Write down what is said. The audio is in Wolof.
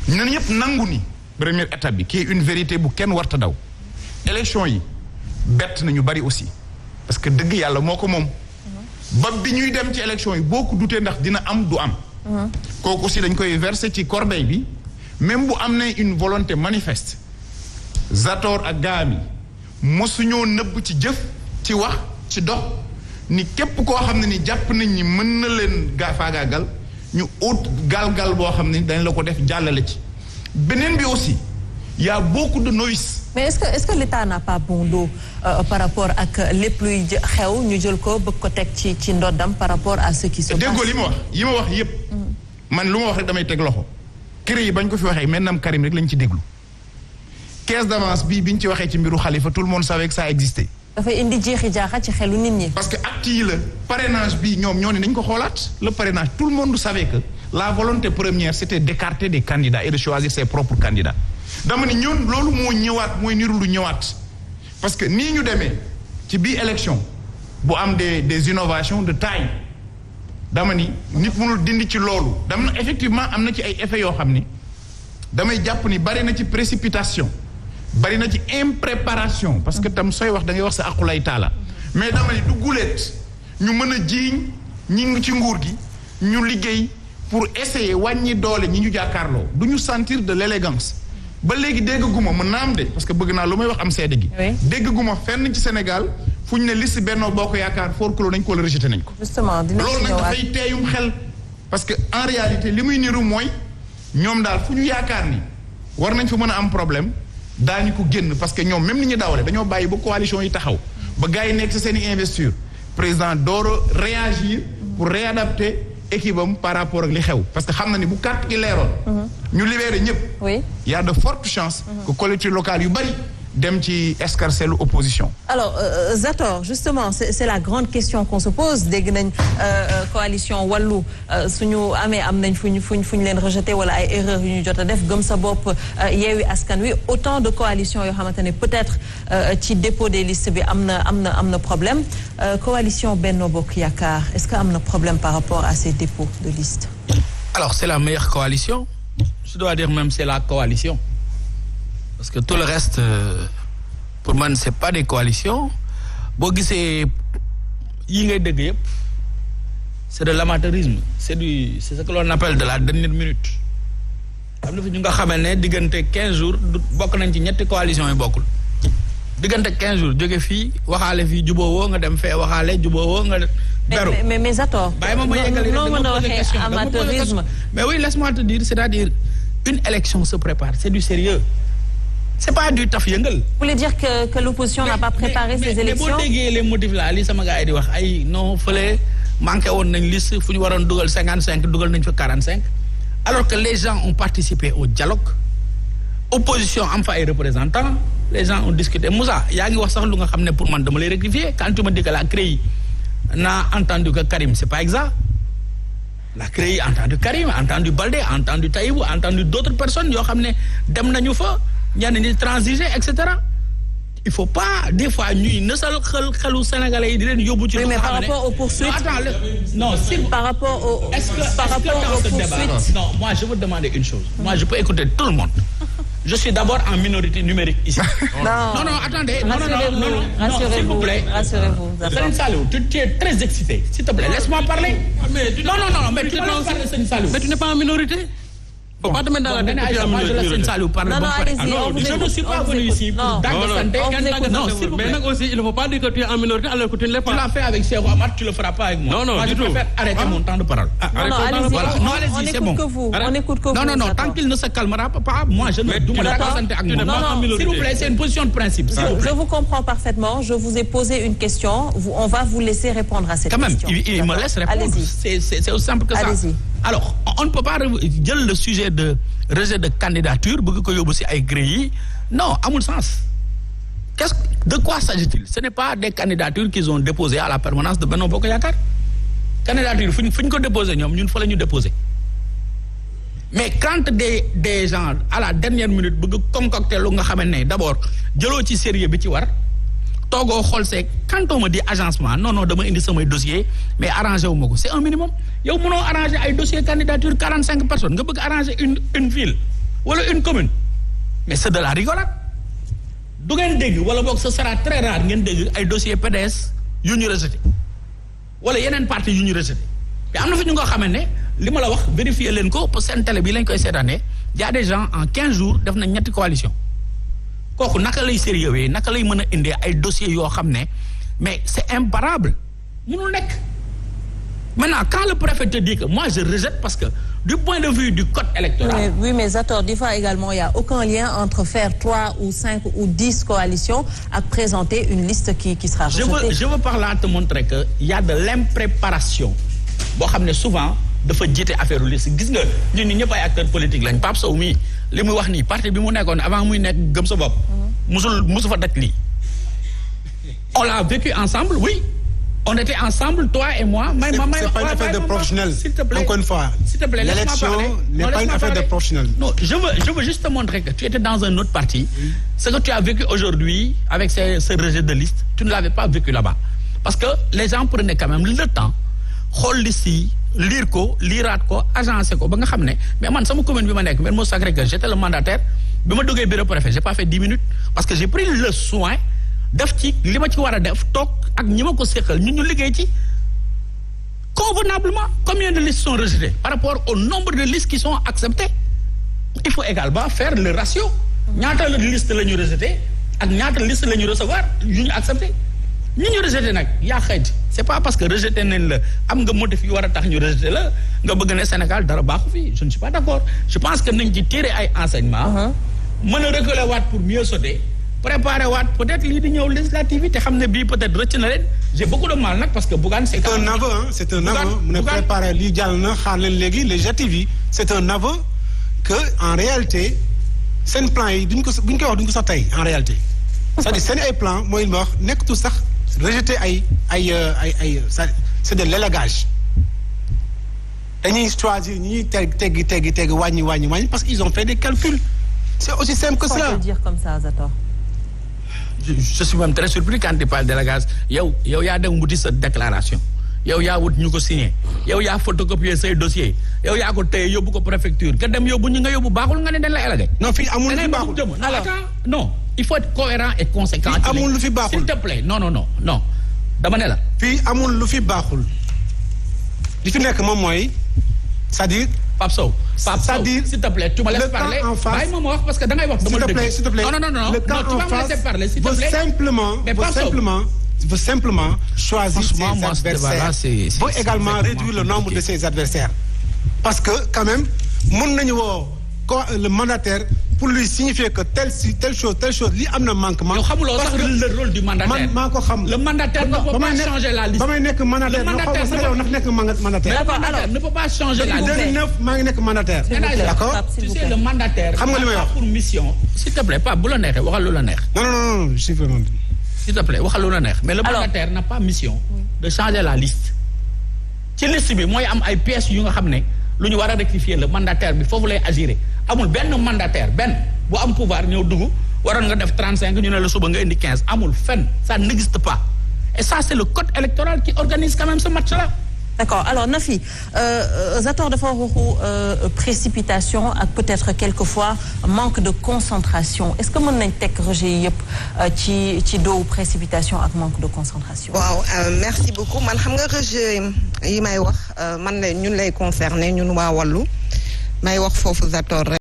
ñun ñëpp nangu ni première étape bi qui est une vérité bu kenn warta daw élection yi bett nañu bari aussi parce que dëgg yàlla moo ko moom ba bi ñuy dem ci élection yi boo ko dutee ndax dina am du am kooku aussi dañ koy verser ci corbeille bi même bu am ne une volonté manifeste Zator ak gaam yi mosuñoo nëbb ci jëf ci wax ci dox ni képp koo xam ne ni jàpp nañ ni mën na leen faagaagal ñu ut gal-gal boo xam ne dañ la ko def jàllale ci beneen bi aussi y a beaucoup de novices. mais est-ce que l'État n'a pas bon dos par rapport ak lépp luy xew ñu jël ko bëgg ko teg ci ndoddam par rapport à ce qui se passe. déggoo li ma wax yépp man lu ma wax rek damay teg loxo kër yi bañ ko fi waxee maintenant Karim rek lañ ci déglu caisse d'avance bi ñu ci waxee ci mbiru Khalifa tout le monde savait que ça existait. dafay indi jeexi jaaxa ci xelu nit ñi. parce que acte yi la parrainage bi ñoom ñoo ne nañ ko xoolaat le parrainage tout le monde savait que la volonté première c'était d'écarter des candidats et de choisir ses propres candidats dama ni ñun loolu moo ñëwaat mooy niru lu ñëwaat parce que nii ñu demee ci bii élection bu am des innovations de taille dama ni nit mënul dindi ci loolu dama na effectivement am na ci ay effets yoo xam ni damay jàpp ni bari na ci précipitation bari na ci impréparation parce que tam sooy wax da ngay wax sa aqulay taala mais dama ni du guleet ñu mën a jiiñ ñi ngi ci nguur gi ñu liggéey pour essayer wàññi doole ñi ñu jàkkaarloo du ñu sentir de l'élégance ba léegi dégg guma mën naa am de parce que bëgg naa lu may wax am seede gi dégg guma fenn ci Sénégal fu ñu ne liste Benno Bokk Yaakaar forclos nañ ko wala rejeté nañ ko justement loolu nag dafay teeyum xel parce que en réalité li muy niru mooy ñoom daal fu ñu yaakaar ni war nañ fa mën a am problème daañu ko génn parce que ñoom même ni ñu dawale dañoo bàyyi ba coalition yi taxaw ba gars yi nekk ci seen i investiture président door a réagir pour réadapter équipe am par rapport ak li xew parce que xam na ni bu carte gi leeroon ñu libéré ñëpp oui y a de fortes chances que collectivités locales yu bari dem ci escarcelle opposition. alors Zator justement c'est la grande question qu'on se pose dégg nañ coalition wàllu suñu amee am nañ fu ñu leen rejeté wala ay erreurs yu ñu jot a def gëm sa bopp yeewi askan wi autant de coalitions yoo xamante ne peut-être ci dépôt des listes bi am na problème coalition Benno Bokk Yaakaar est-ce que am na problème par rapport à ces dépôts de listes. alors c'est la meilleure coalition je dois dire même c'est la coalition. parce que tout le reste pour man c'est pas des coalitions boo gisee yi ngay dégg yëpp c'est de l'amateurisme c'est ce que l'on appelle de la dernière minute am na fi ñu nga xamee ne diggante 15 jours bokk nañ ci ñetti coalitions yi bokkul diggante 15 jours jóge fii waxaale fii jubóowoo nga dem fee waxaale jubóowoo nga beru mais Zator bàyyi ma yeggali noo mën a waxee amateurisme mais oui laisse-moi te dire c'est-à-dire une élection se prépare c'est du sérieux c'est pas du taf yëngal. Vous voulez dire que l'opposition n'a pas préparé ces élections? mais boo déggee les motifs là li sama gars yi di wax ay non fële manqué woon nañ liste fu ñu waroon dugal 55 dugal nañ fa 45 alors que les gens ont participé au dialogue opposition am fa ay représentants les gens ont discuté Moussa yaa ngi wax sax lu nga xam ne pour man dama lay rectifier quand tu me dis que la CREI n'a entendu que Karim c'est pas exact la CREI a entendu Karim a entendu Baldé a entendu Taïbou a entendu d'autres personnes yoo xam ne dem nañu fa ñenn ñi transiger et cetera il faut pas des fois ñuy nësal xelu sénégalais yi di leen yóbbu ci. oui mais par rapport aux poursuites. non si par rapport aux poursuites. non moi je veux demander une chose. moi je peux écouter tout le monde. je suis d'abord en minorité numérique ici. non attendez. non s'il vous plaît. rassurez-vous. Serigne Saliou tu es très excité s'il te plaît laisse-moi parler. non mais tu peux pas parler Serigne Saliou. mais tu n'es pas en minorité. Faut pas te mettre dans la tête que tu es en minorité. Je ne suis pas venu ici pour non, s'il vous plaît. Mais nag aussi, il ne faut pas dire que tu es en minorité alors que tu ne l'es pas. Tu l'as fait avec Cheikh Omar, tu le feras pas avec moi. Non, moi, du je préfère arrêter mon temps de parole. Non, allez-y, c'est bon. On écoute que vous. Non, tant qu'il ne se calmera pas, moi, je ne me représenter avec moi. Non, s'il vous plaît, c'est une position de principe. Je vous comprends parfaitement. Je vous ai posé une question. On va vous laisser répondre à cette question. Quand même, il me laisse répondre. C'est aussi simple que ça. Allez-y. Alors, on ne peut pas jël le sujet de rejet de candidature bëgg ko yóbbu ci ay grille non amul sens de quoi s'agit-il ce n'est pas des candidatures qu'ils ont déposées à la permanence de Benno Bokk Yaakaar candidature fu ñu ko déposé ñoom ñun fa la ñu déposé mais quand des gens à la dernière minute bëgg concocter lu nga xam ne d'abord jëloo ci sérieux bi ci war toogoo xool see quand on me dit agencement non dama indi samay dossier mais arrangé wu ma ko c'est un minimum yow mënoo arranger ay dossier candidature 45 personnes nga bëgg arranger une ville wala une commune mais c'est de la rigolade du ngeen dégg wala boog ce sera très rare ngeen dégg ay dossier PDS yu ñu rejeté wala yeneen parti yu ñu rejeté te am na fi ñu nga xamante ne li ma la wax vérifier leen ko pour seen télé bi lañ koy seetaanee y a des gens en 15 jours def na ñetti coalition kooku naka lay sérieux naka lay mën a indee ay dossiers yoo xam ne mais c'est imparable mënul nekk maintenant quand le préfet te dit que moi je rejette parce que du point de vue du code électoral. Mais Zator, des fois également, il n'y a aucun lien entre faire 3 ou 5 ou 10 coalitions et présenter une liste qui sera rejetée. Je veux par là te montrer que il y a de l'impréparation. Boo xam ne souvent dafa jiite affaire liste gis nga ñun ñëpp ay acteurs politiques lañ Pape Sow mii li muy wax nii parti bi mu nekkoon avant muy nekk gëm sa bopp. musu fa daj lii. On l'a vécu ensemble, oui. On était ensemble, toi et moi. C'est pas une affaire de professionnel. S'il te plaît. Encore une fois. S'il te plaît, l'élection n'est pas une affaire de professionnel. Non, je veux juste te montrer que tu étais dans un autre parti. Oui. Ce que tu as vécu aujourd'hui avec ce rejet de liste, tu ne l'avais pas vécu là-bas. Parce que les gens prenaient quand même le temps, xool liste yi, lire ko, liraat ko, agencer ko, ba nga xam ne mais man sama commune bi ma nekk Mermoz Sacré-Cœur, j'étais le mandataire. Bi ma duggee bureau préfet, j'ai pas fait 10 minutes parce que j'ai pris le soin def ci li ma ci war a def toog ak ñi ma ko seqal ñu liggéey ci convenablement. Combien de listes sont rejetées par rapport au nombre de listes qui sont acceptées? Il faut également faire le ratio. ñaata liste la ñu rejeté ak ñaata liste la ñu recevoir yu ñu accepté ñi ñu rejeté nag yaa xayti c'est pas parce que rejeté nañ la am nga motif yu war a tax ñu rejeté la nga bëgg ne Sénégal dara baaxu fii je ne suis pas d'accord. Je pense que nañ ci tirer ay enseignements. mën a reculer waat pour mieux sauter. Préparer waat peut-être lii di ñëw législative yi te xam ne bii peut-être rëcc na leen j'ai beaucoup de mal nag parce que Bougane c'est un aveu c'est un aveu mu ne préparer lii jàll na xaar leen léegi législative yi c'est un aveu que en réalité seen plan yi duñ ko buñ koy wax duñ ko sax tey en réalité c'est-à-dire seen ay plan mooy li ma wax nekkatu sax rejeter ay c'est de l'élagage dañuy choisir ñi ñuy teggi wàññi parce qu'ils ont fait des calculs c'est aussi simple que cela. Faut le dire comme ça, Zator. Je suis même très surpris quand tu parles d'élagage. yow yaa dem wuti sa déclaration yow yaa wut ñu ko signé yow yaa photocopier say dossier yow yaa ko téye yóbbu ko préfecture nga dem yóbbu ñu nga yóbbu baaxul nga ne dañ la élagé. Non fii amul lu fi baaxul non il faut être cohérent et conséquent. Fii amul lu fi baaxul s'il te plaît non dama ne la. fii amul lu fi baaxul li fi nekk moom mooy c'est-à-dire. Pape Sow c'est-à-dire s'il te plaît tu me laisses parler bàyyi ma wax parce que da ngay wax dama dégg s'il te plaît non le camp tu vas me laisser parler s'il te plaît veut simplement choisir ses adversaires veut également réduire le nombre de ses adversaires parce que quand même mën nañu woo le mandataire pour lui signifier que telle chose li am na manquement. yow xamuloo sax le rôle du mandataire. maa ko xam. le mandataire ne peut pas changer la liste. ba may nekk mandataire ne peut pas changer la liste. 2009 maa ngi nekk mandataire. D'accord. Tu sais le mandataire. xam nga li may wax pour mission. s'il te plaît Pape bu la neexee waxal lu la neex. non je suis vraiment. s'il te plaît waxal lu la neex. mais le mandataire n'a pas mission. de changer la liste. ci liste bi mooy am ay pièces yu nga xam ne lu ñu war a rectifier le mandataire bi foofu lay agir. amul benn mandataire bu am pouvoir ñëw dugg waroon nga def 35 ñu ne la suba nga indi 15 amul fenn ça n'existe pas et ça c'est le code électoral qui organise quand même ce match-là. D'accord alors Nafi Zator dafa waxu précipitation ak peut-être quelquefois manque de concentration est-ce que mën nañ teg rejet yi yëpp ci doowu précipitation ak manque de concentration. waaw merci beaucoup man xam nga rejet yi may wax man la ñun lay concerner ñun waa Wallu may wax foofu Zator